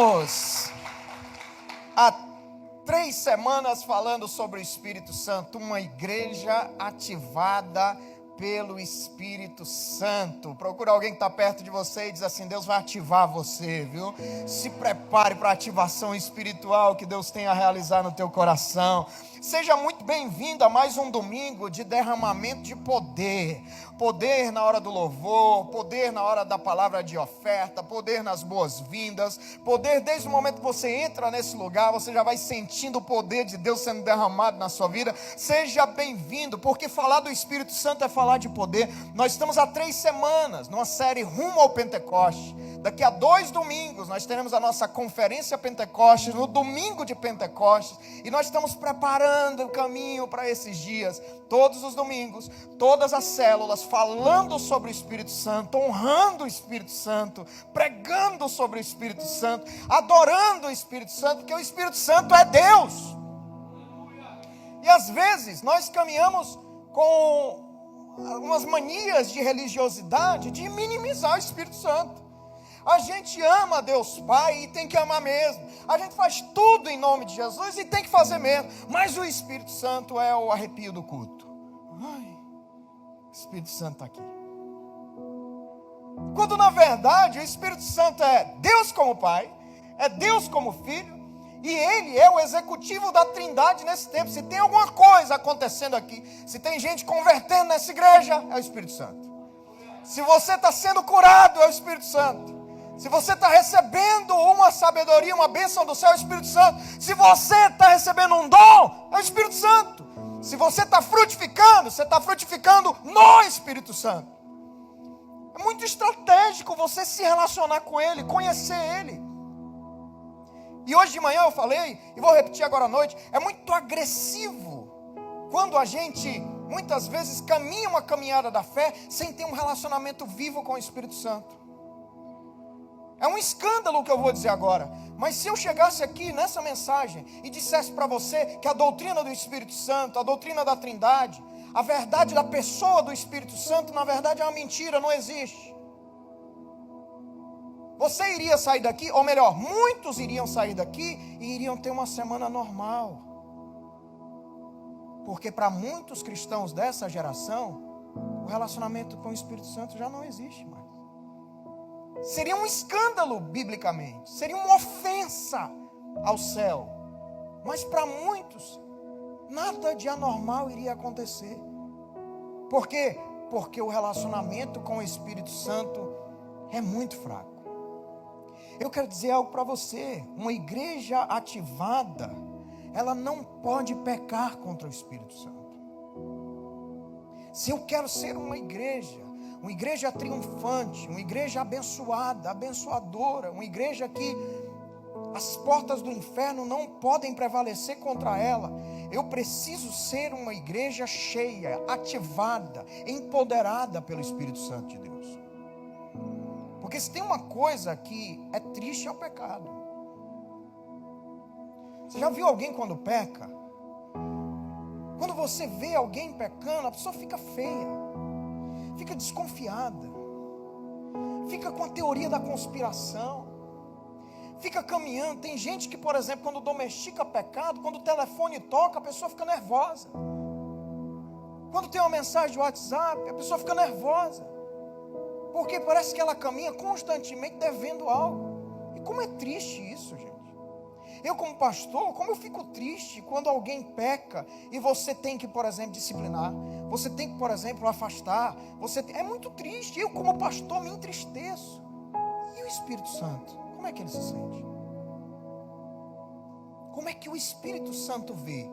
Estamos há 3 semanas falando sobre o Espírito Santo, uma igreja ativada pelo Espírito Santo. Procura alguém que está perto de você e diz assim: Deus vai ativar você, viu? Se prepare para a ativação espiritual que Deus tem a realizar no teu coração. Seja muito bem-vindo a mais um domingo de derramamento de poder. Poder na hora do louvor, poder na hora da palavra de oferta, poder nas boas-vindas, poder desde o momento que você entra nesse lugar, você já vai sentindo o poder de Deus sendo derramado na sua vida. Seja bem-vindo, porque falar do Espírito Santo é falar de poder. Nós estamos há 3 semanas numa série rumo ao Pentecoste. Daqui a 2 domingos nós teremos a nossa conferência Pentecostes, no domingo de Pentecostes, e nós estamos preparando o caminho para esses dias. Todos os domingos, todas as células falando sobre o Espírito Santo, honrando o Espírito Santo, pregando sobre o Espírito Santo, adorando o Espírito Santo, porque o Espírito Santo é Deus. E às vezes nós caminhamos com algumas manias de religiosidade, de minimizar o Espírito Santo. A gente ama Deus Pai e tem que amar mesmo. A gente faz tudo em nome de Jesus e tem que fazer mesmo. Mas o Espírito Santo é o arrepio do culto. Ai, o Espírito Santo está aqui. Quando na verdade o Espírito Santo é Deus como Pai, é Deus como Filho, e Ele é o executivo da Trindade nesse tempo. Se tem alguma coisa acontecendo aqui, se tem gente convertendo nessa igreja, é o Espírito Santo. Se você está sendo curado, é o Espírito Santo. Se você está recebendo uma sabedoria, uma bênção do céu, é o Espírito Santo. Se você está recebendo um dom, é o Espírito Santo. Se você está frutificando, você está frutificando no Espírito Santo. É muito estratégico você se relacionar com Ele, conhecer Ele. E hoje de manhã eu falei, e vou repetir agora à noite, é muito agressivo quando a gente muitas vezes caminha uma caminhada da fé sem ter um relacionamento vivo com o Espírito Santo. É um escândalo o que eu vou dizer agora, mas se eu chegasse aqui nessa mensagem e dissesse para você que a doutrina do Espírito Santo, a doutrina da Trindade, a verdade da pessoa do Espírito Santo, na verdade é uma mentira, não existe. Você iria sair daqui, ou melhor, muitos iriam sair daqui e iriam ter uma semana normal. Porque para muitos cristãos dessa geração, o relacionamento com o Espírito Santo já não existe mais. Seria um escândalo biblicamente, seria uma ofensa ao céu. Mas para muitos, nada de anormal iria acontecer. Por quê? Porque o relacionamento com o Espírito Santo é muito fraco. Eu quero dizer algo para você: uma igreja ativada, ela não pode pecar contra o Espírito Santo. Se eu quero ser uma igreja triunfante, uma igreja abençoada, abençoadora, uma igreja que as portas do inferno não podem prevalecer contra ela, eu preciso ser uma igreja cheia, ativada, empoderada pelo Espírito Santo de Deus. Porque se tem uma coisa que é triste, é o pecado. Você já viu alguém quando peca? Quando você vê alguém pecando, a pessoa fica feia, fica desconfiada, fica com a teoria da conspiração, fica caminhando. Tem gente que, por exemplo, quando domestica pecado, quando o telefone toca, a pessoa fica nervosa. Quando tem uma mensagem de WhatsApp, a pessoa fica nervosa, porque parece que ela caminha constantemente devendo algo. E como é triste isso, gente. Eu como pastor, como eu fico triste quando alguém peca e você tem que, por exemplo, disciplinar. Você tem que, por exemplo, afastar. É muito triste. Eu como pastor me entristeço. E o Espírito Santo? Como é que ele se sente? Como é que o Espírito Santo vê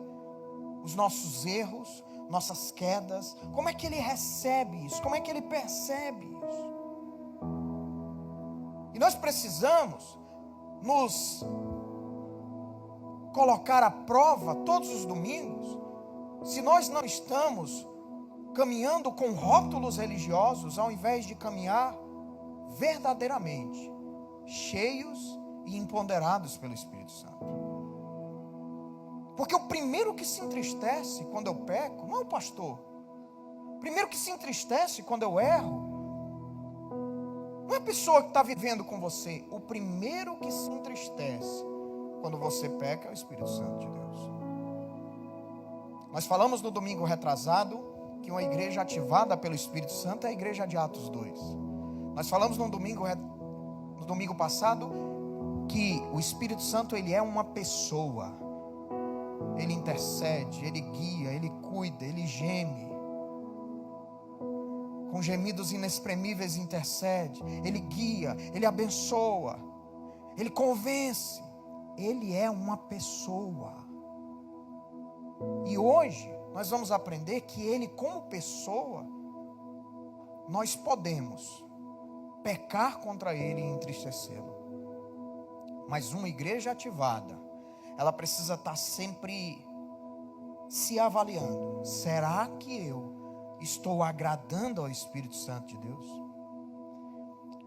os nossos erros, nossas quedas? Como é que ele recebe isso? Como é que ele percebe isso? E nós precisamos nos colocar à prova todos os domingos, se nós não estamos caminhando com rótulos religiosos, ao invés de caminhar verdadeiramente cheios e empoderados pelo Espírito Santo. Porque o primeiro que se entristece quando eu peco não é o pastor. O primeiro que se entristece quando eu erro não é a pessoa que está vivendo com você, o primeiro que se entristece quando você peca é o Espírito Santo de Deus. Nós falamos no domingo retrasado que uma igreja ativada pelo Espírito Santo é a igreja de Atos 2. Nós falamos no domingo passado que o Espírito Santo, ele é uma pessoa. Ele intercede, ele guia, ele cuida, ele geme. Com gemidos inexprimíveis intercede. Ele guia, ele abençoa, ele convence. Ele é uma pessoa. E hoje nós vamos aprender que ele, como pessoa, nós podemos pecar contra ele e entristecê-lo. Mas uma igreja ativada, ela precisa estar sempre se avaliando. Será que eu estou agradando ao Espírito Santo de Deus?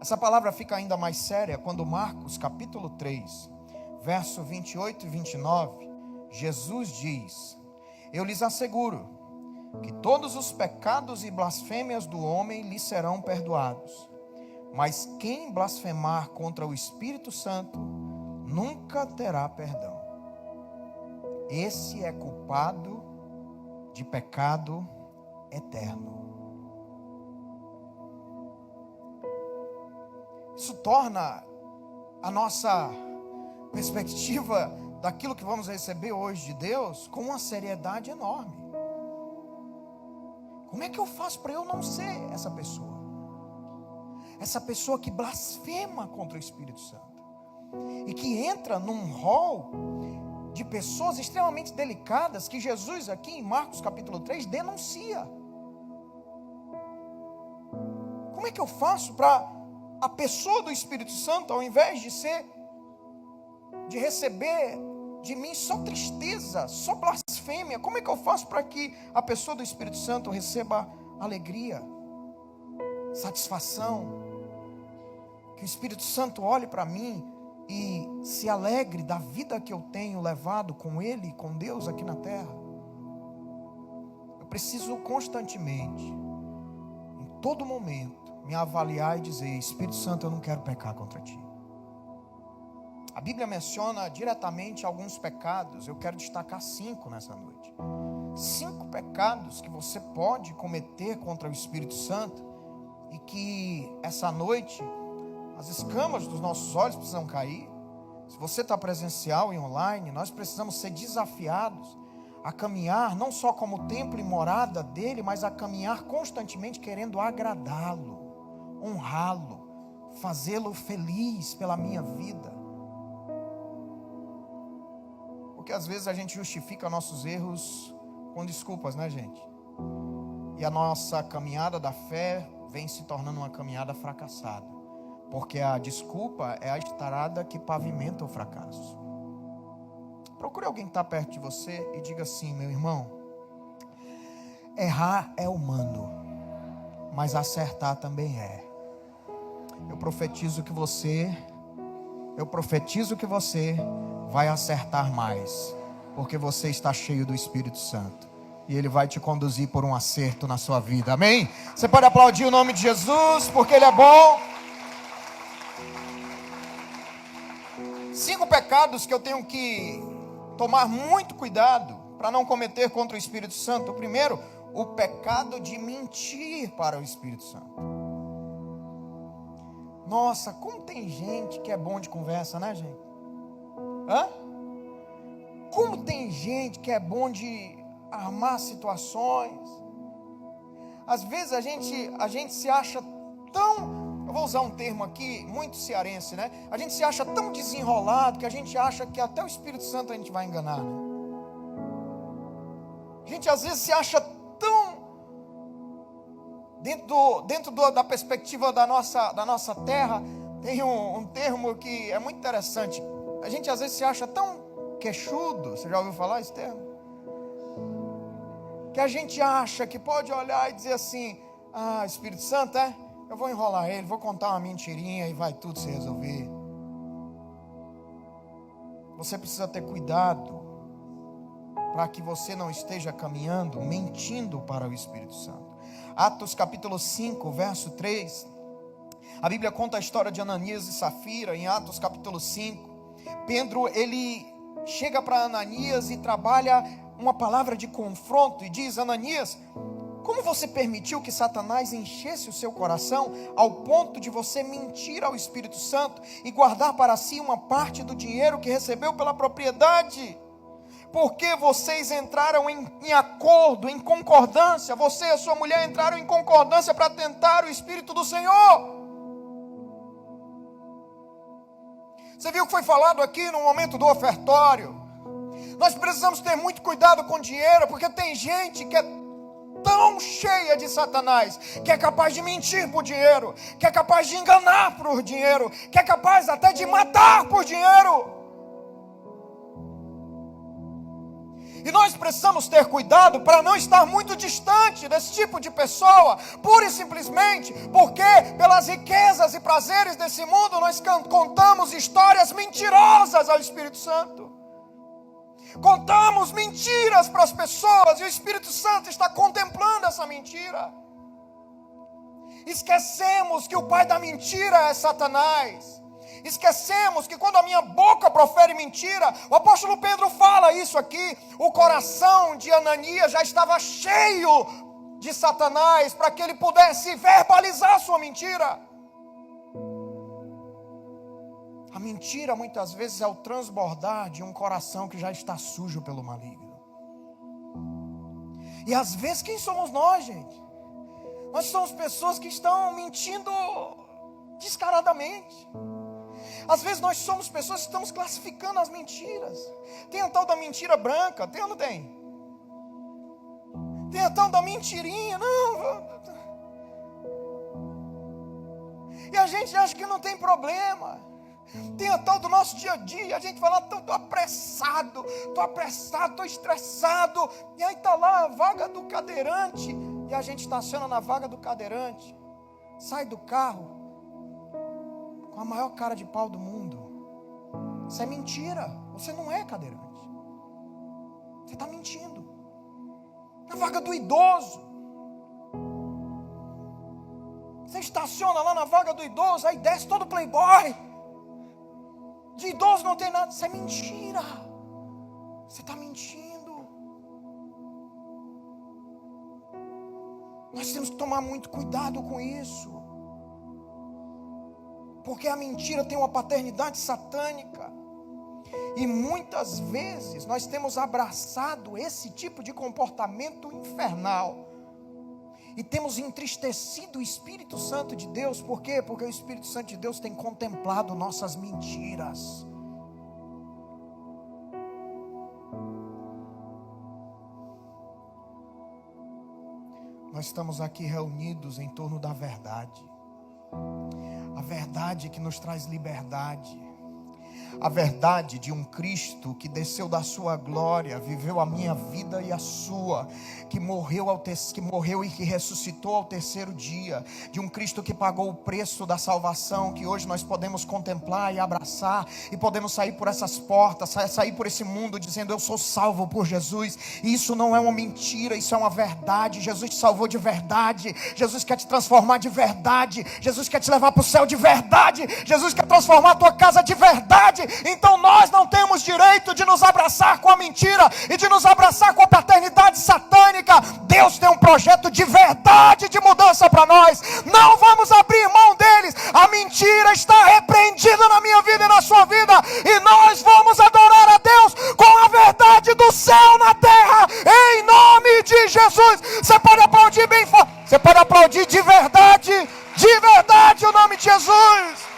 Essa palavra fica ainda mais séria quando Marcos capítulo 3, verso 28 e 29, Jesus diz: eu lhes asseguro que todos os pecados e blasfêmias do homem lhe serão perdoados, mas quem blasfemar contra o Espírito Santo nunca terá perdão. Esse é culpado de pecado eterno. Isso torna a nossa perspectiva daquilo que vamos receber hoje de Deus com uma seriedade enorme. Como é que eu faço para eu não ser essa pessoa? Essa pessoa que blasfema contra o Espírito Santo e que entra num rol de pessoas extremamente delicadas que Jesus aqui em Marcos capítulo 3 denuncia. Como é que eu faço para a pessoa do Espírito Santo, ao invés de receber de mim só tristeza, só blasfêmia, como é que eu faço para que a pessoa do Espírito Santo receba alegria, satisfação, que o Espírito Santo olhe para mim e se alegre da vida que eu tenho levado com Ele, com Deus aqui na terra? Eu preciso constantemente, em todo momento, me avaliar e dizer: Espírito Santo, eu não quero pecar contra Ti. A Bíblia menciona diretamente alguns pecados. Eu quero destacar 5 nessa noite. 5 pecados que você pode cometer contra o Espírito Santo e que essa noite as escamas dos nossos olhos precisam cair. Se você está presencial e online, nós precisamos ser desafiados a caminhar não só como templo e morada dele, mas a caminhar constantemente querendo agradá-lo, honrá-lo, fazê-lo feliz pela minha vida. Porque às vezes a gente justifica nossos erros com desculpas, né, gente? E a nossa caminhada da fé vem se tornando uma caminhada fracassada. Porque a desculpa é a estrada que pavimenta o fracasso. Procure alguém que está perto de você e diga assim: meu irmão, errar é humano, mas acertar também é. Eu profetizo que você vai acertar mais, porque você está cheio do Espírito Santo e Ele vai te conduzir por um acerto na sua vida, amém? Você pode aplaudir o nome de Jesus, porque Ele é bom. 5 pecados que eu tenho que tomar muito cuidado para não cometer contra o Espírito Santo. O primeiro, o pecado de mentir para o Espírito Santo. Nossa, como tem gente que é bom de conversa, né, gente? Como tem gente que é bom de armar situações. Às vezes a gente se acha tão... Eu vou usar um termo aqui, muito cearense, né? A gente se acha tão desenrolado que a gente acha que até o Espírito Santo a gente vai enganar, né? A gente às vezes se acha tão... Dentro da perspectiva da nossa terra, tem um termo que é muito interessante. A gente às vezes se acha tão queixudo, você já ouviu falar esse termo? Que a gente acha que pode olhar e dizer assim: ah, Espírito Santo, eu vou enrolar ele, vou contar uma mentirinha e vai tudo se resolver. Você precisa ter cuidado para que você não esteja caminhando, mentindo para o Espírito Santo. Atos capítulo 5, verso 3, A Bíblia conta a história de Ananias e Safira em Atos capítulo 5. Pedro, ele chega para Ananias e trabalha uma palavra de confronto e diz: Ananias, como você permitiu que Satanás enchesse o seu coração ao ponto de você mentir ao Espírito Santo e guardar para si uma parte do dinheiro que recebeu pela propriedade? Porque vocês entraram em acordo, em concordância, você e a sua mulher entraram em concordância para tentar o Espírito do Senhor. Você viu o que foi falado aqui no momento do ofertório? Nós precisamos ter muito cuidado com dinheiro, porque tem gente que é tão cheia de Satanás, que é capaz de mentir por dinheiro, que é capaz de enganar por dinheiro, que é capaz até de matar por dinheiro. E nós precisamos ter cuidado para não estar muito distante desse tipo de pessoa, pura e simplesmente porque pelas riquezas e prazeres desse mundo nós contamos histórias mentirosas ao Espírito Santo. Contamos mentiras para as pessoas e o Espírito Santo está contemplando essa mentira. Esquecemos que o pai da mentira é Satanás. Esquecemos que quando a minha boca profere mentira, o apóstolo Pedro fala isso aqui, o coração de Ananias já estava cheio de Satanás para que ele pudesse verbalizar sua mentira. A mentira muitas vezes é o transbordar de um coração que já está sujo pelo maligno. E às vezes quem somos nós, gente? Nós somos pessoas que estão mentindo descaradamente. Às vezes nós somos pessoas que estamos classificando as mentiras. Tem a tal da mentira branca, tem ou não tem? Tem a tal da mentirinha, não. E a gente acha que não tem problema. Tem a tal do nosso dia a dia, a gente fala, estou apressado, estou estressado. E aí está lá a vaga do cadeirante, e a gente estaciona na vaga do cadeirante, sai do carro, com a maior cara de pau do mundo. Isso é mentira, você não é cadeirante. Você está mentindo. Na vaga do idoso. Você estaciona lá na vaga do idoso, aí desce todo playboy. De idoso não tem nada, isso é mentira. Você está mentindo. Nós temos que tomar muito cuidado com isso. Porque a mentira tem uma paternidade satânica. E muitas vezes nós temos abraçado esse tipo de comportamento infernal. E temos entristecido o Espírito Santo de Deus. Por quê? Porque o Espírito Santo de Deus tem contemplado nossas mentiras. Nós estamos aqui reunidos em torno da verdade. A verdade que nos traz liberdade. A verdade de um Cristo que desceu da sua glória, viveu a minha vida e a sua, que morreu e que ressuscitou ao terceiro dia, de um Cristo que pagou o preço da salvação, que hoje nós podemos contemplar e abraçar, e podemos sair por essas portas, sair por esse mundo dizendo, eu sou salvo por Jesus. E isso não é uma mentira, isso é uma verdade. Jesus te salvou de verdade, Jesus quer te transformar de verdade, Jesus quer te levar para o céu de verdade, Jesus quer transformar a tua casa de verdade. Então nós não temos direito de nos abraçar com a mentira e de nos abraçar com a paternidade satânica. Deus tem um projeto de verdade, de mudança para nós. Não vamos abrir mão deles. A mentira está repreendida na minha vida e na sua vida, e nós vamos adorar a Deus com a verdade do céu na terra, em nome de Jesus. Você pode aplaudir bem forte, você pode aplaudir de verdade o nome de Jesus.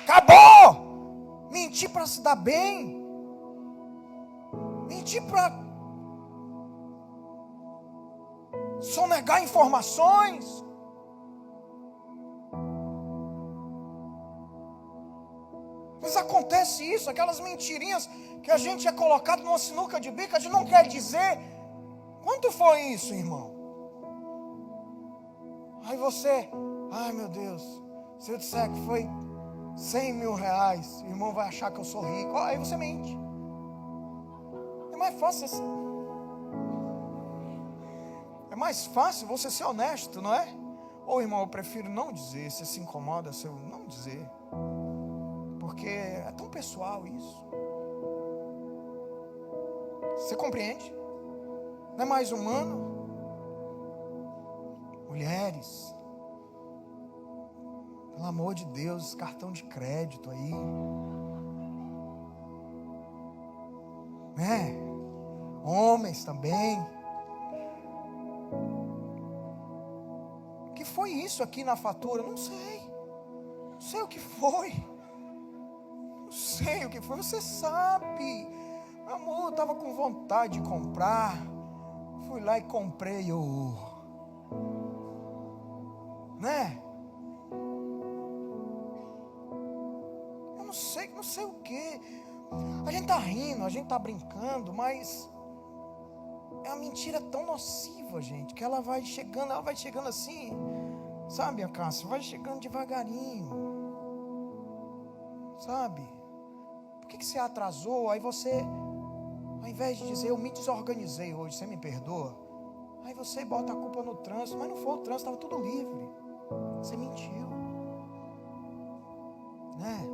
Acabou! Mentir para se dar bem. Mentir para sonegar informações. Mas acontece isso, aquelas mentirinhas que a gente é colocado numa sinuca de bico, a gente não quer dizer. Quanto foi isso, irmão? Aí você, ai meu Deus, se eu disser que foi 100 mil reais, o irmão vai achar que eu sou rico. Aí você mente. É mais fácil assim. mais fácil você ser honesto, não é? Ou irmão, eu prefiro não dizer. Se se incomoda, se eu não dizer. Porque é tão pessoal isso. Você compreende? Não é mais humano? Mulheres, pelo amor de Deus, cartão de crédito aí, né? Homens também. O que foi isso aqui na fatura? Não sei. Não sei o que foi. Não sei o que foi. Você sabe. Meu amor, eu estava com vontade de comprar. Fui lá e comprei. Né? Eu não sei o que. A gente tá rindo, a gente tá brincando, mas é uma mentira tão nociva, gente, que ela vai chegando assim, sabe, Acácio? Vai chegando devagarinho, sabe? Por que você atrasou? Aí você, ao invés de dizer, eu me desorganizei hoje, você me perdoa? Aí você bota a culpa no trânsito, mas não foi o trânsito, estava tudo livre. Você mentiu, né?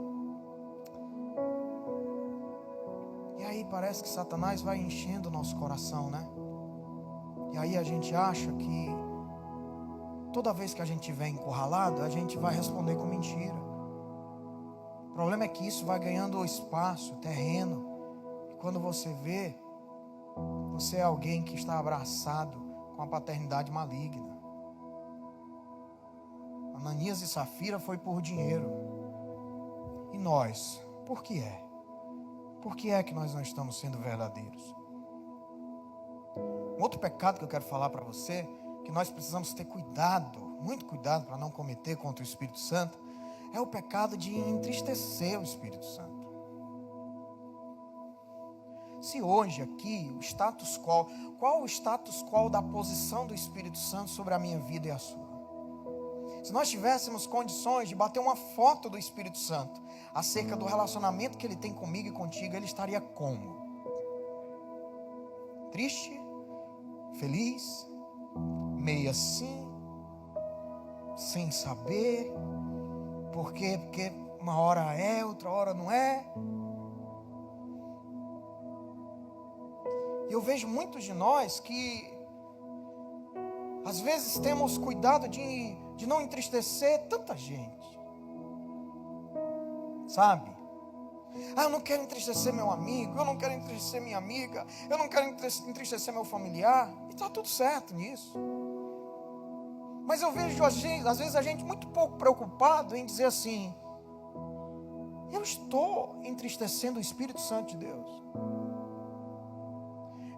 E aí parece que Satanás vai enchendo o nosso coração, né? E aí a gente acha que toda vez que a gente estiver encurralado, a gente vai responder com mentira. O problema é que isso vai ganhando espaço, terreno. E quando você vê, você é alguém que está abraçado com a paternidade maligna. Ananias e Safira foi por dinheiro. E nós, por que é? Por que é que nós não estamos sendo verdadeiros? Um outro pecado que eu quero falar para você, que nós precisamos ter cuidado, muito cuidado para não cometer contra o Espírito Santo, é o pecado de entristecer o Espírito Santo. Se hoje aqui, o status quo, qual o status quo da posição do Espírito Santo sobre a minha vida e a sua? Se nós tivéssemos condições de bater uma foto do Espírito Santo acerca do relacionamento que ele tem comigo e contigo, ele estaria como? Triste? Feliz? Meio assim? Sem saber? Por quê? Porque uma hora é, outra hora não é. E eu vejo muitos de nós que às vezes temos cuidado de não entristecer tanta gente, sabe? Eu não quero entristecer meu amigo, eu não quero entristecer minha amiga, eu não quero entristecer meu familiar, e está tudo certo nisso. Mas eu vejo às vezes a gente muito pouco preocupado em dizer assim: eu estou entristecendo o Espírito Santo de Deus.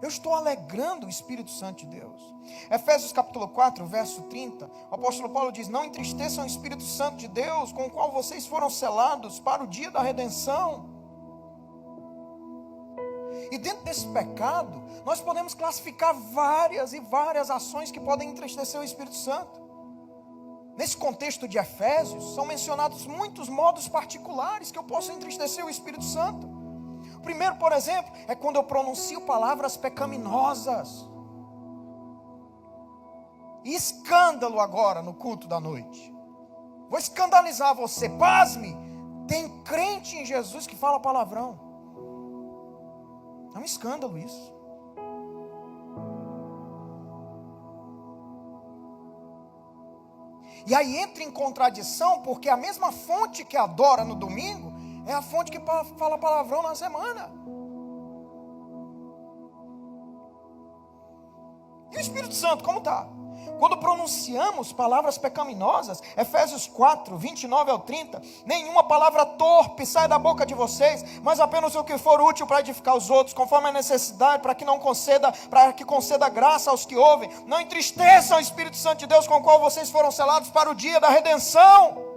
Eu estou alegrando o Espírito Santo de Deus. Efésios capítulo 4, verso 30, o apóstolo Paulo diz: não entristeçam o Espírito Santo de Deus, com o qual vocês foram selados para o dia da redenção. E dentro desse pecado, nós podemos classificar várias e várias ações que podem entristecer o Espírito Santo. Nesse contexto de Efésios, são mencionados muitos modos particulares que eu posso entristecer o Espírito Santo. O primeiro, por exemplo, é quando eu pronuncio palavras pecaminosas. E escândalo agora no culto da noite. Vou escandalizar você. Pasme, tem crente em Jesus que fala palavrão. É um escândalo isso. E aí entra em contradição, porque a mesma fonte que adora no domingo é a fonte que fala palavrão na semana. E o Espírito Santo, como está? Quando pronunciamos palavras pecaminosas, Efésios 4, 29 ao 30, nenhuma palavra torpe sai da boca de vocês, mas apenas o que for útil para edificar os outros, conforme a necessidade, para que conceda graça aos que ouvem. Não entristeçam o Espírito Santo de Deus, com o qual vocês foram selados para o dia da redenção.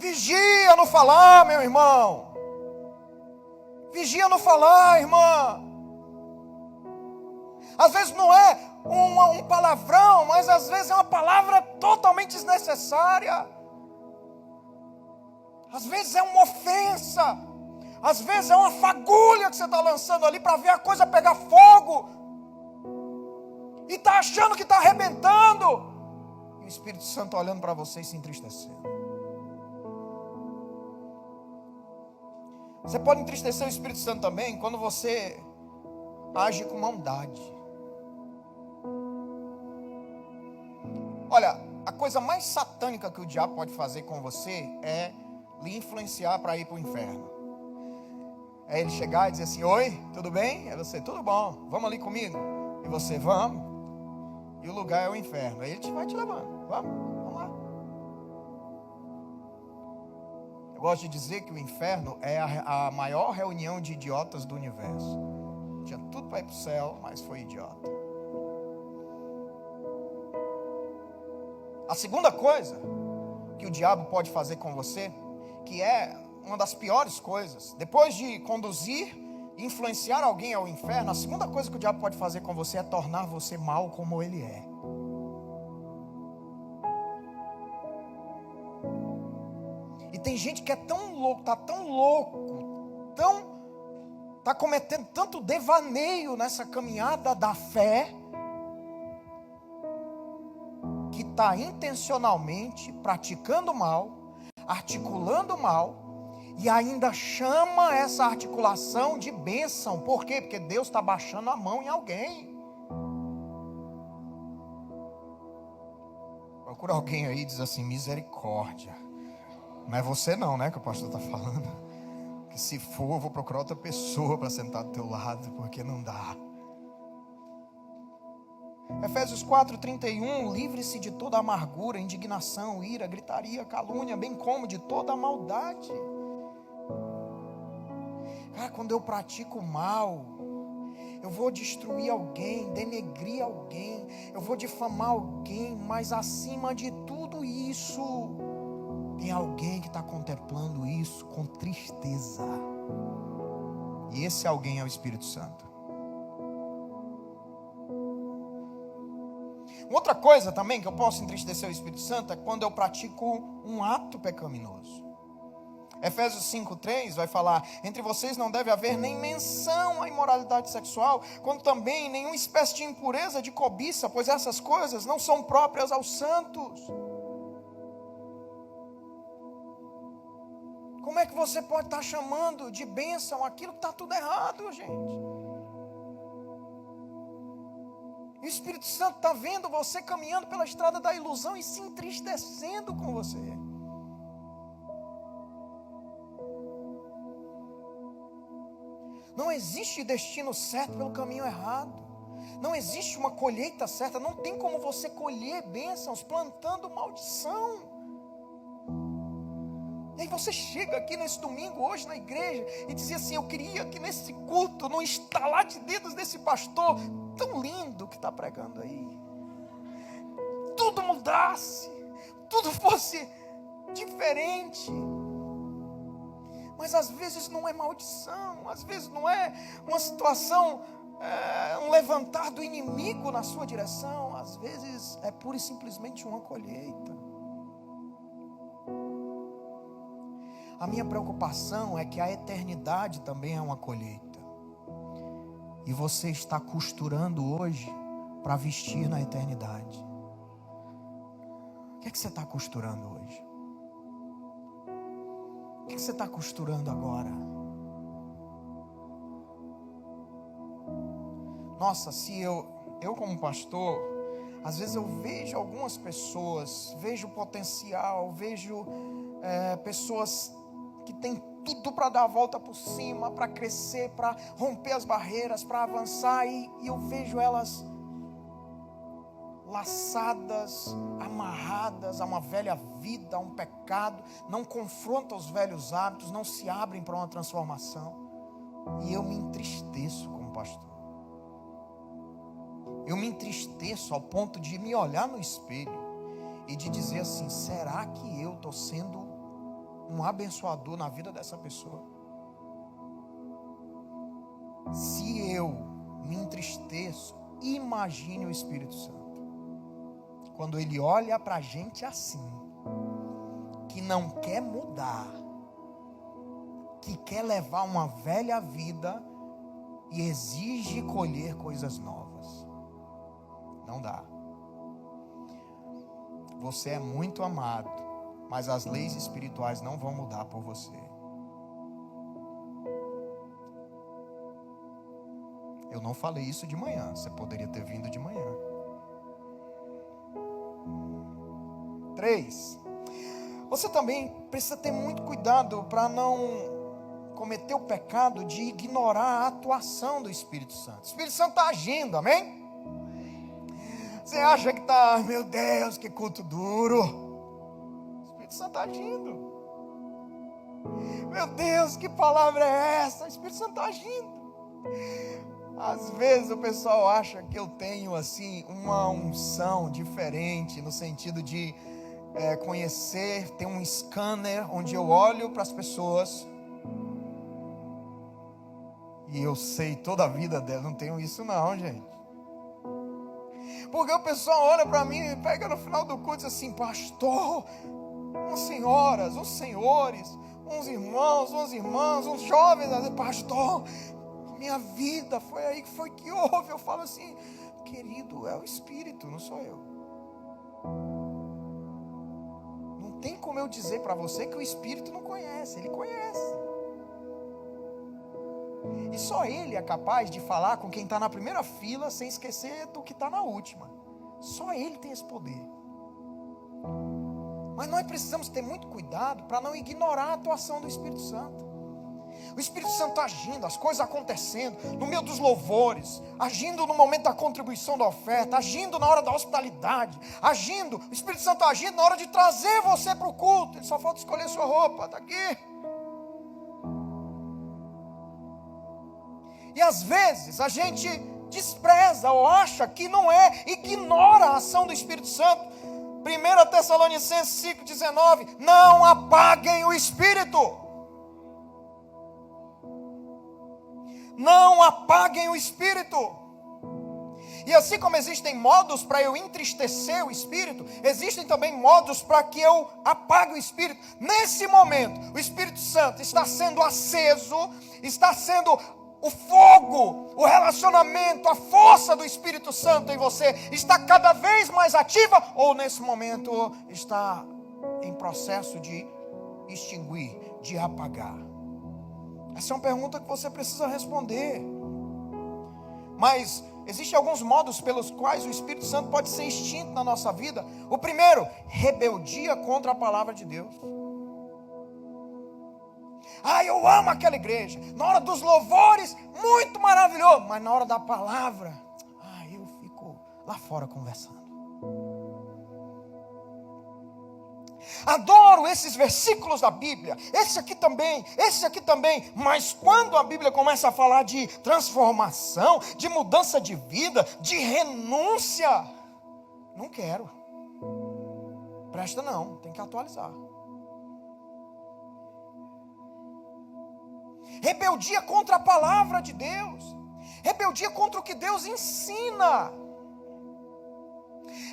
Vigia no falar, meu irmão. Vigia no falar, irmã. Às vezes não é um palavrão, mas às vezes é uma palavra totalmente desnecessária. Às vezes é uma ofensa. Às vezes é uma fagulha que você está lançando ali para ver a coisa pegar fogo. e está achando que está arrebentando, e o Espírito Santo olhando para você e se entristecendo. Você pode entristecer o Espírito Santo também quando você age com maldade. Olha, a coisa mais satânica que o diabo pode fazer com você é lhe influenciar para ir para o inferno. É ele chegar e dizer assim: oi, tudo bem? É você: tudo bom, vamos ali comigo. E você: vamos. E o lugar é o inferno. Aí ele vai te levando. Vamos lá. Eu gosto de dizer que o inferno é a maior reunião de idiotas do universo. Tinha tudo para ir para o céu, mas foi idiota. A segunda coisa que o diabo pode fazer com você, que é uma das piores coisas, depois de conduzir e influenciar alguém ao inferno, a segunda coisa que o diabo pode fazer com você é tornar você mal como ele é. E tem gente que é tão louco, está cometendo tanto devaneio nessa caminhada da fé, que está intencionalmente praticando mal, articulando mal, e ainda chama essa articulação de bênção. Por quê? Porque Deus está baixando a mão em alguém. Procura alguém aí e diz assim: misericórdia. Não é você não, né, que o pastor está falando. Que se for, eu vou procurar outra pessoa para sentar do teu lado, porque não dá. Efésios 4:31, livre-se de toda amargura, indignação, ira, gritaria, calúnia, bem como de toda a maldade. Cara, quando eu pratico mal, eu vou destruir alguém, denegrir alguém, eu vou difamar alguém, mas acima de tudo isso, tem alguém que está contemplando isso com tristeza. E esse alguém é o Espírito Santo. Outra coisa também que eu posso entristecer o Espírito Santo é quando eu pratico um ato pecaminoso. Efésios 5:3 vai falar: entre vocês não deve haver nem menção à imoralidade sexual, como também nenhuma espécie de impureza, de cobiça, pois essas coisas não são próprias aos santos. Como é que você pode estar chamando de bênção aquilo que está tudo errado, gente? E o Espírito Santo está vendo você caminhando pela estrada da ilusão e se entristecendo com você. Não existe destino certo pelo caminho errado. Não existe uma colheita certa. Não tem como você colher bênçãos plantando maldição. E aí você chega aqui nesse domingo, hoje na igreja, e dizia assim: eu queria que nesse culto, no estalar de dedos desse pastor tão lindo que está pregando aí, tudo mudasse, tudo fosse diferente. Mas às vezes não é maldição, às vezes não é uma situação, um levantar do inimigo na sua direção, às vezes é pura e simplesmente uma colheita. A minha preocupação é que a eternidade também é uma colheita. E você está costurando hoje para vestir na eternidade. O que é que você está costurando hoje? O que você está costurando agora? Nossa, se eu como pastor, às vezes eu vejo algumas pessoas, vejo potencial, vejo pessoas que têm tudo para dar a volta por cima, para crescer, para romper as barreiras, para avançar, e eu vejo elas laçadas, amarradas a uma velha vida, a um pecado, não confrontam os velhos hábitos, não se abrem para uma transformação, e eu me entristeço como pastor. Eu me entristeço ao ponto de me olhar no espelho e de dizer assim: será que eu estou sendo um abençoador na vida dessa pessoa? Se eu me entristeço, imagine o Espírito Santo. Quando ele olha para a gente assim, que não quer mudar, que quer levar uma velha vida e exige colher coisas novas. Não dá. Você é muito amado, mas as leis espirituais não vão mudar por você. Eu não falei isso de manhã, você poderia ter vindo de manhã. 3. Você também precisa ter muito cuidado para não cometer o pecado de ignorar a atuação do Espírito Santo. O Espírito Santo está agindo, amém? Você acha que está, meu Deus, que culto duro. O Espírito Santo está agindo. Meu Deus, que palavra é essa? O Espírito Santo está agindo. Às vezes o pessoal acha que eu tenho assim uma unção diferente, no sentido de conhecer, ter um scanner onde eu olho para as pessoas e eu sei toda a vida delas. Não tenho isso não, gente. Porque o pessoal olha para mim e pega no final do culto e diz assim: pastor, umas senhoras, uns senhores, uns irmãos, umas irmãs, uns jovens, pastor, minha vida foi aí que foi que houve. Eu falo assim: querido, é o Espírito, não sou eu. Não tem como eu dizer para você que o Espírito não conhece, ele conhece. E só ele é capaz de falar com quem está na primeira fila sem esquecer do que está na última. Só ele tem esse poder. Mas nós precisamos ter muito cuidado para não ignorar a atuação do Espírito Santo. O Espírito Santo está agindo, as coisas acontecendo no meio dos louvores, agindo no momento da contribuição da oferta, agindo na hora da hospitalidade, agindo, o Espírito Santo está agindo na hora de trazer você para o culto. Ele só falta escolher sua roupa, está aqui. E às vezes a gente despreza ou acha que não é, ignora a ação do Espírito Santo. 1 Tessalonicenses 5,19: não apaguem o Espírito. Não apaguem o Espírito. E assim como existem modos para eu entristecer o Espírito, existem também modos para que eu apague o Espírito. Nesse momento, o Espírito Santo está sendo aceso, está sendo o fogo, o relacionamento, a força do Espírito Santo em você está cada vez mais ativa, ou nesse momento está em processo de extinguir, de apagar? Essa é uma pergunta que você precisa responder. Mas existem alguns modos pelos quais o Espírito Santo pode ser extinto na nossa vida. O primeiro, rebeldia contra a palavra de Deus. Eu amo aquela igreja, na hora dos louvores, muito maravilhoso, mas na hora da palavra, eu fico lá fora conversando. Adoro esses versículos da Bíblia, esse aqui também, mas quando a Bíblia começa a falar de transformação, de mudança de vida, de renúncia, não quero. Presta não, tem que atualizar. Rebeldia contra a palavra de Deus, rebeldia contra o que Deus ensina.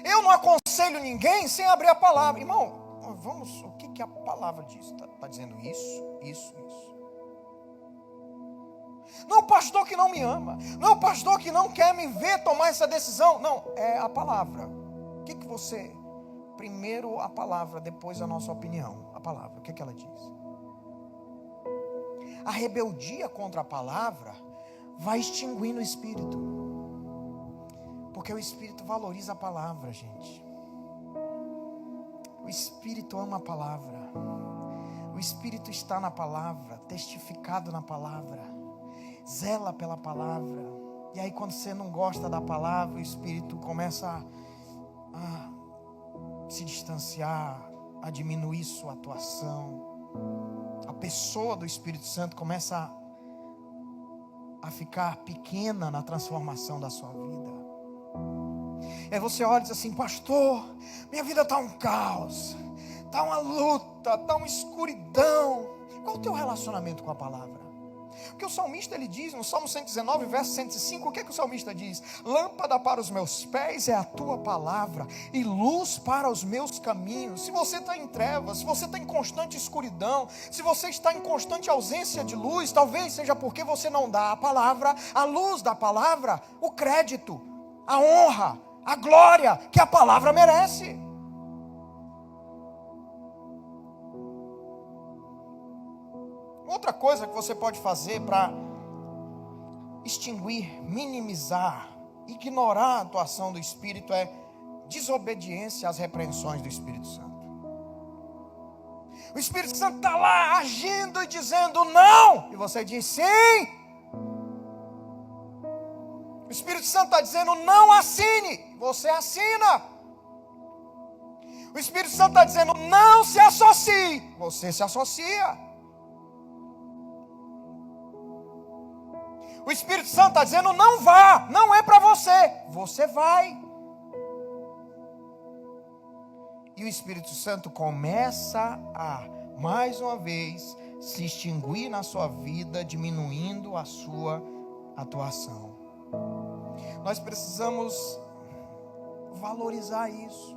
Eu não aconselho ninguém sem abrir a palavra. Irmão, o que a palavra diz? Está dizendo isso. Não é o pastor que não me ama, não é o pastor que não quer me ver tomar essa decisão. Não, é a palavra. O que você, primeiro a palavra, depois a nossa opinião. A palavra, o que ela diz? A rebeldia contra a palavra vai extinguindo o Espírito, porque o Espírito valoriza a palavra, gente. O Espírito ama a palavra, o Espírito está na palavra, testificado na palavra, zela pela palavra. E aí quando você não gosta da palavra, o Espírito começa a se distanciar, a diminuir sua atuação. A pessoa do Espírito Santo começa a ficar pequena na transformação da sua vida. E aí você olha e diz assim: pastor, minha vida está um caos, está uma luta, está uma escuridão. Qual o teu relacionamento com a palavra? O que o salmista ele diz no Salmo 119, verso 105, o que o salmista diz? Lâmpada para os meus pés é a tua palavra e luz para os meus caminhos. Se você está em trevas, se você está em constante escuridão, se você está em constante ausência de luz, talvez seja porque você não dá à palavra, a luz da palavra, o crédito, a honra, a glória que a palavra merece. Outra coisa que você pode fazer para extinguir, minimizar, ignorar a atuação do Espírito é desobediência às repreensões do Espírito Santo. O Espírito Santo está lá agindo e dizendo não, e você diz sim. O Espírito Santo está dizendo não assine, você assina. O Espírito Santo está dizendo não se associe, você se associa. O Espírito Santo está dizendo não vá, não é para você, você vai. E o Espírito Santo começa a, mais uma vez, se extinguir na sua vida, diminuindo a sua atuação. Nós precisamos valorizar isso.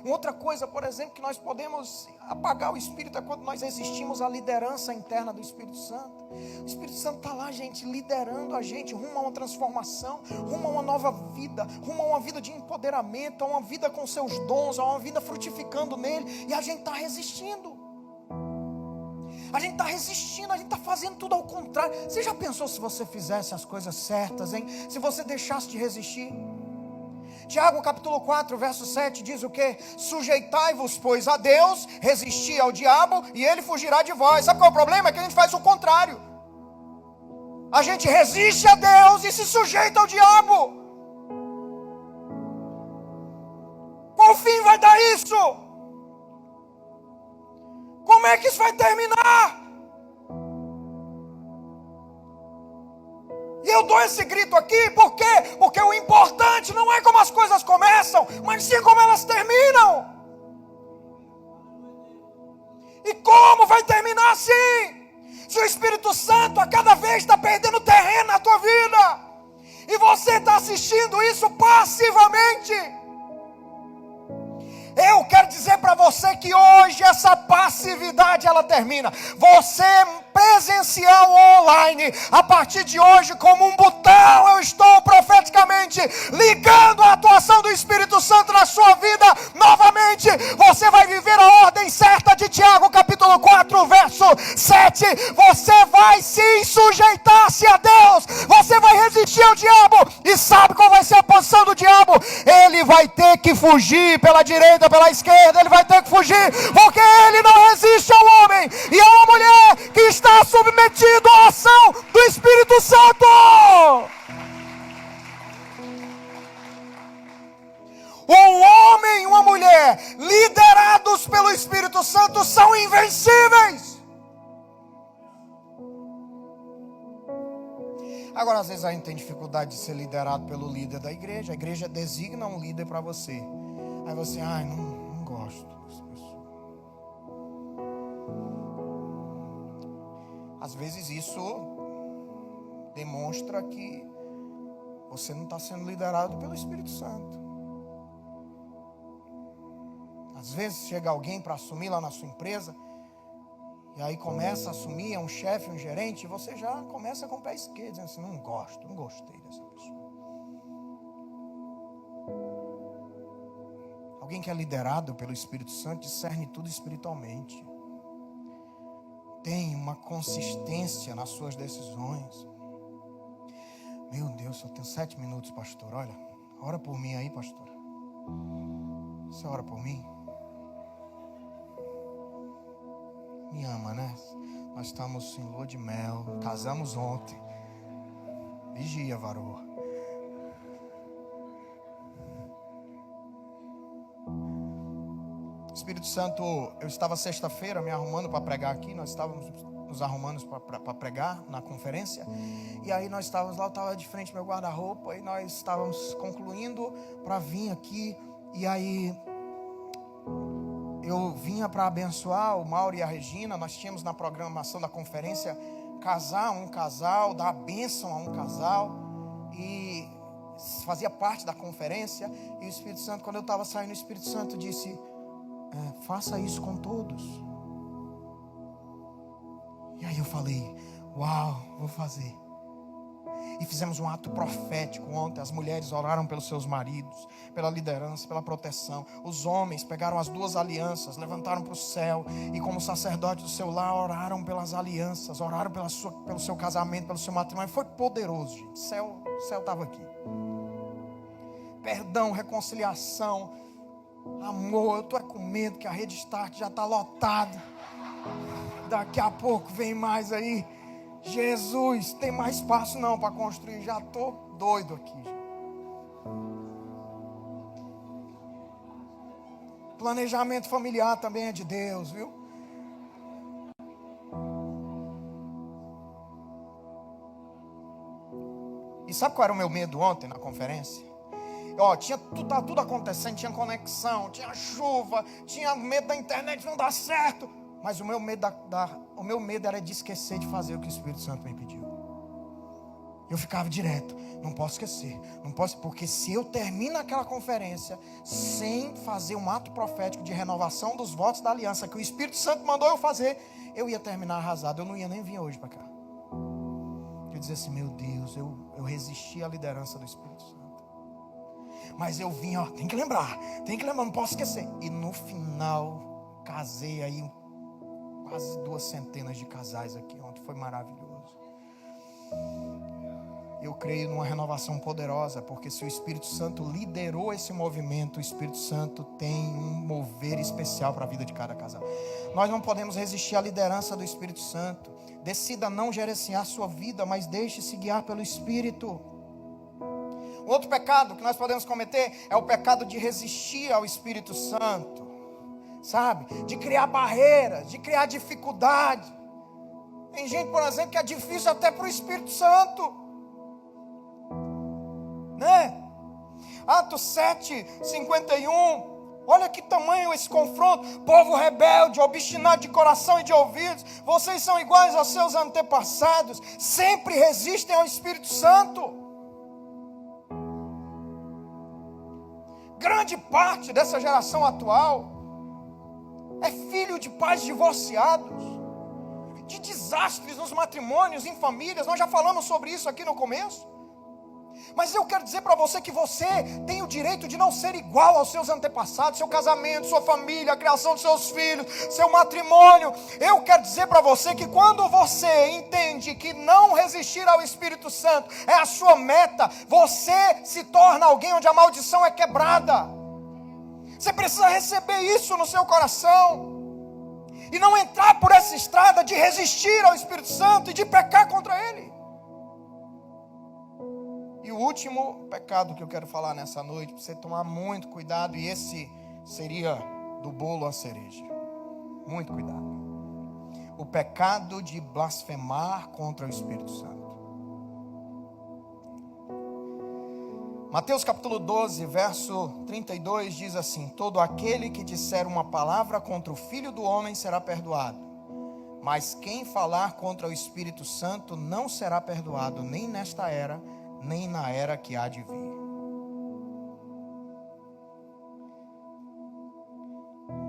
Uma outra coisa, por exemplo, que nós podemos apagar o Espírito é quando nós resistimos à liderança interna do Espírito Santo. O Espírito Santo está lá, gente, liderando a gente rumo a uma transformação, rumo a uma nova vida, rumo a uma vida de empoderamento, a uma vida com seus dons, a uma vida frutificando nele, e a gente está resistindo. A gente está resistindo, a gente está fazendo tudo ao contrário. Você já pensou se você fizesse as coisas certas, hein? Se você deixasse de resistir? Tiago capítulo 4, verso 7 diz o quê? Sujeitai-vos, pois, a Deus, resisti ao diabo e ele fugirá de vós. Sabe qual é o problema? É que a gente faz o contrário. A gente resiste a Deus e se sujeita ao diabo. Qual fim vai dar isso? Como é que isso vai terminar? E eu dou esse grito aqui, por quê? Porque o importante não é como as coisas começam, mas sim como elas terminam. E como vai terminar assim? Se o Espírito Santo a cada vez está perdendo terreno na tua vida, e você está assistindo isso passivamente, eu quero dizer para você que hoje essa passividade ela termina. Você presencial ou online, a partir de hoje, como um botão, eu estou profeticamente ligando a atuação do Espírito Santo na sua vida novamente. Você vai viver a ordem certa de Tiago capítulo 4, verso 7. Você vai se sujeitar-se a Deus, você vai resistir ao diabo. E sabe qual vai ser a posição do diabo? Ele vai ter que fugir pela direita, pela esquerda, ele vai ter que fugir, porque ele não resiste ao homem e a uma mulher que está submetido à ação do Espírito Santo. Um homem e uma mulher liderados pelo Espírito Santo são invencíveis. Agora, às vezes a gente tem dificuldade de ser liderado pelo líder da igreja. A igreja designa um líder para você. Aí você, não gosto dessa pessoa. Às vezes isso demonstra que você não está sendo liderado pelo Espírito Santo. Às vezes chega alguém para assumir lá na sua empresa, e aí começa a assumir, é um chefe, um gerente, e você já começa com o pé esquerdo, dizendo assim, não gostei dessa pessoa. Alguém que é liderado pelo Espírito Santo discerne tudo espiritualmente. Tem uma consistência nas suas decisões. Meu Deus, só tenho 7 minutos, pastor. Olha, ora por mim aí, pastor. Você ora por mim? Me ama, né? Nós estamos em lua de mel, casamos ontem. Vigia, varoa. Espírito Santo, eu estava sexta-feira me arrumando para pregar aqui. Nós estávamos nos arrumando para pregar na conferência. E aí nós estávamos lá, eu estava de frente ao meu guarda-roupa, e nós estávamos concluindo para vir aqui. E aí eu vinha para abençoar o Mauro e a Regina. Nós tínhamos na programação da conferência casar um casal, dar a bênção a um casal, e fazia parte da conferência. E o Espírito Santo, quando eu estava saindo, o Espírito Santo disse, faça isso com todos. E aí eu falei, uau, vou fazer. E fizemos um ato profético ontem. As mulheres oraram pelos seus maridos, pela liderança, pela proteção. Os homens pegaram as duas alianças, levantaram para o céu. E como sacerdote do seu lar, oraram pelas alianças, oraram pelo seu casamento, pelo seu matrimônio. Foi poderoso, gente. O céu estava aqui. Perdão, reconciliação, amor. Eu estou com medo que a Rede Start já está lotada. Daqui a pouco vem mais aí. Jesus, tem mais espaço não para construir. Já estou doido aqui. Planejamento familiar também é de Deus, viu? E sabe qual era o meu medo ontem na conferência? Tá tudo acontecendo, tinha conexão, tinha chuva, tinha medo da internet não dar certo. Mas o meu medo era de esquecer de fazer o que o Espírito Santo me pediu. Eu ficava direto, não posso esquecer, porque se eu termino aquela conferência sem fazer um ato profético de renovação dos votos da aliança que o Espírito Santo mandou eu fazer, eu ia terminar arrasado, eu não ia nem vir hoje para cá. Eu dizia assim, meu Deus, eu resisti à liderança do Espírito Santo. Mas eu vim, tem que lembrar, não posso esquecer. E no final, casei aí quase 200 de casais aqui ontem, foi maravilhoso. Eu creio numa renovação poderosa, porque se o Espírito Santo liderou esse movimento, o Espírito Santo tem um mover especial para a vida de cada casal. Nós não podemos resistir à liderança do Espírito Santo. Decida não gerenciar sua vida, mas deixe-se guiar pelo Espírito. Outro pecado que nós podemos cometer é o pecado de resistir ao Espírito Santo. Sabe? De criar barreiras, de criar dificuldade. Tem gente, por exemplo, que é difícil até para o Espírito Santo. Né? Atos 7:51. Olha que tamanho esse confronto. Povo rebelde, obstinado de coração e de ouvidos. Vocês são iguais aos seus antepassados. Sempre resistem ao Espírito Santo. Grande parte dessa geração atual é filho de pais divorciados, de desastres nos matrimônios, em famílias. Nós já falamos sobre isso aqui no começo. Mas eu quero dizer para você que você tem o direito de não ser igual aos seus antepassados, seu casamento, sua família, a criação dos seus filhos, seu matrimônio. Eu quero dizer para você que quando você entende que não resistir ao Espírito Santo é a sua meta, você se torna alguém onde a maldição é quebrada. Você precisa receber isso no seu coração e não entrar por essa estrada de resistir ao Espírito Santo e de pecar contra Ele. E o último pecado que eu quero falar nessa noite, para você tomar muito cuidado, e esse seria do bolo a cereja. Muito cuidado. O pecado de blasfemar contra o Espírito Santo. Mateus capítulo 12, verso 32 diz assim: todo aquele que disser uma palavra contra o Filho do Homem será perdoado, mas quem falar contra o Espírito Santo não será perdoado, nem nesta era, nem na era que há de vir.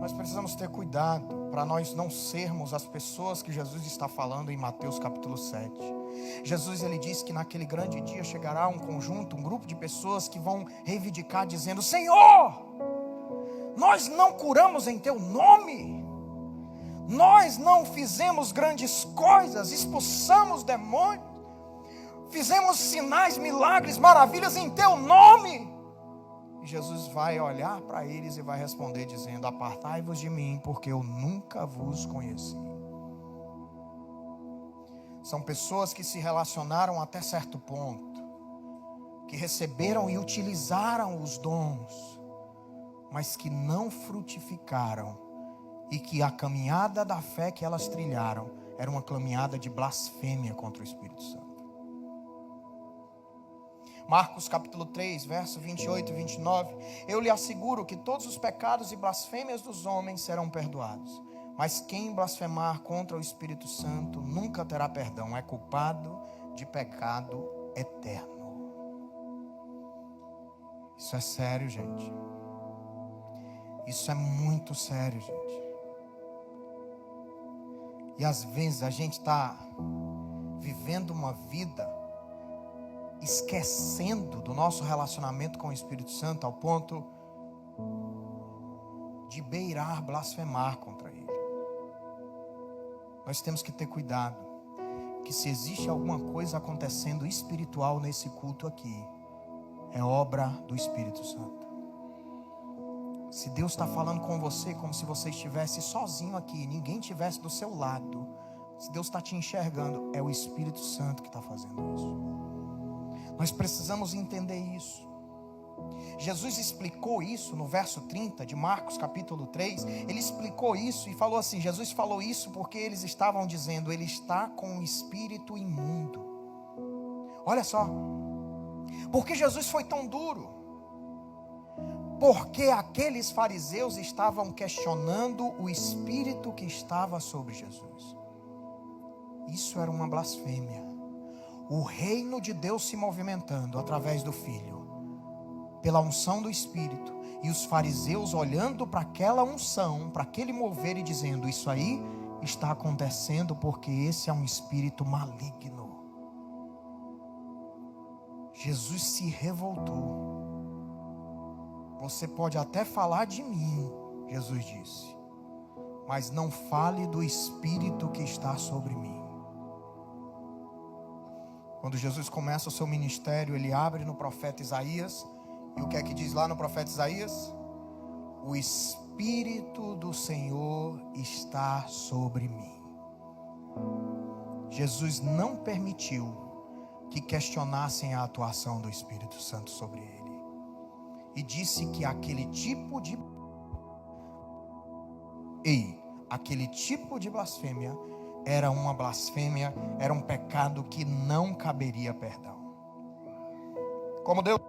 Nós precisamos ter cuidado para nós não sermos as pessoas que Jesus está falando em Mateus capítulo 7. Jesus, ele diz que naquele grande dia chegará um grupo de pessoas que vão reivindicar dizendo: Senhor, nós não curamos em teu nome, nós não fizemos grandes coisas, expulsamos demônios, fizemos sinais, milagres, maravilhas em teu nome. E Jesus vai olhar para eles e vai responder dizendo: apartai-vos de mim, porque eu nunca vos conheci. São pessoas que se relacionaram até certo ponto, que receberam e utilizaram os dons, mas que não frutificaram, e que a caminhada da fé que elas trilharam era uma caminhada de blasfêmia contra o Espírito Santo. Marcos capítulo 3, verso 28 e 29. Eu lhe asseguro que todos os pecados e blasfêmias dos homens serão perdoados, mas quem blasfemar contra o Espírito Santo nunca terá perdão, é culpado de pecado eterno. Isso é sério, gente. Isso é muito sério, gente. E às vezes a gente está vivendo uma vida esquecendo do nosso relacionamento com o Espírito Santo ao ponto de beirar, blasfemar contra Ele. Nós temos que ter cuidado, que se existe alguma coisa acontecendo espiritual nesse culto aqui, é obra do Espírito Santo. Se Deus está falando com você como se você estivesse sozinho aqui, ninguém estivesse do seu lado, se Deus está te enxergando, é o Espírito Santo que está fazendo isso. Nós precisamos entender isso. Jesus explicou isso no verso 30 de Marcos capítulo 3. Ele explicou isso e falou assim, Jesus falou isso porque eles estavam dizendo, ele está com um espírito imundo. Olha só, por que Jesus foi tão duro? Porque aqueles fariseus estavam questionando o espírito que estava sobre Jesus. Isso era uma blasfêmia. O reino de Deus se movimentando através do Filho, pela unção do Espírito, e os fariseus olhando para aquela unção, para aquele mover e dizendo, isso aí está acontecendo porque esse é um espírito maligno. Jesus se revoltou. Você pode até falar de mim, Jesus disse, mas não fale do espírito que está sobre mim. Quando Jesus começa o seu ministério, ele abre no profeta Isaías. E o que é que diz lá no profeta Isaías? O Espírito do Senhor está sobre mim. Jesus não permitiu que questionassem a atuação do Espírito Santo sobre ele. E disse que aquele tipo de blasfêmia era uma blasfêmia, era um pecado que não caberia perdão. Como Deus...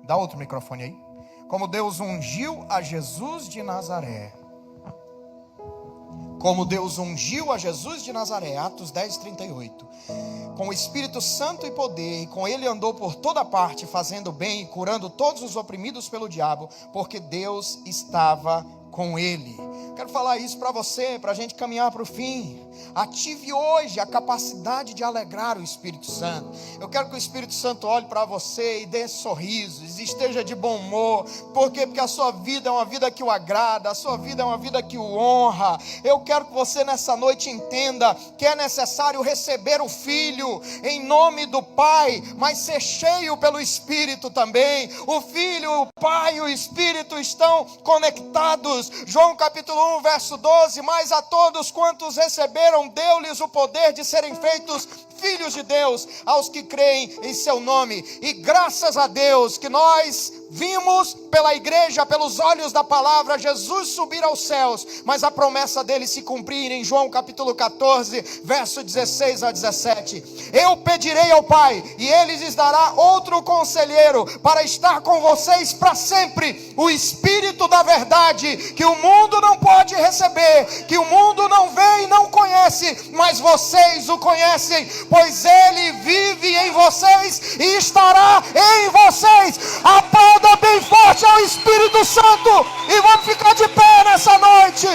Dá outro microfone aí. Como Deus ungiu a Jesus de Nazaré. Como Deus ungiu a Jesus de Nazaré, Atos 10:38. Com o Espírito Santo e poder, e com ele andou por toda parte, fazendo bem e curando todos os oprimidos pelo diabo, porque Deus estava com ele. Quero falar isso para você, para a gente caminhar para o fim. Ative hoje a capacidade de alegrar o Espírito Santo. Eu quero que o Espírito Santo olhe para você e dê sorrisos, esteja de bom humor. Por quê? Porque a sua vida é uma vida que o agrada, a sua vida é uma vida que o honra. Eu quero que você nessa noite entenda que é necessário receber o Filho em nome do Pai, mas ser cheio pelo Espírito também. O Filho, o Pai e o Espírito estão conectados. João capítulo 1, verso 12, mas a todos quantos receberam, deu-lhes o poder de serem feitos filhos de Deus, aos que creem em seu nome. E graças a Deus que nós vimos pela igreja, pelos olhos da palavra, Jesus subir aos céus, mas a promessa dele se cumprir em João capítulo 14, verso 16 a 17. Eu pedirei ao Pai, e ele lhes dará outro conselheiro, para estar com vocês para sempre, o Espírito da verdade, que o mundo não pode receber, que o mundo não vê e não conhece, mas vocês o conhecem, pois ele vive em vocês e estará em vocês. Aplauda bem forte ao Espírito Santo e vamos ficar de pé nessa noite.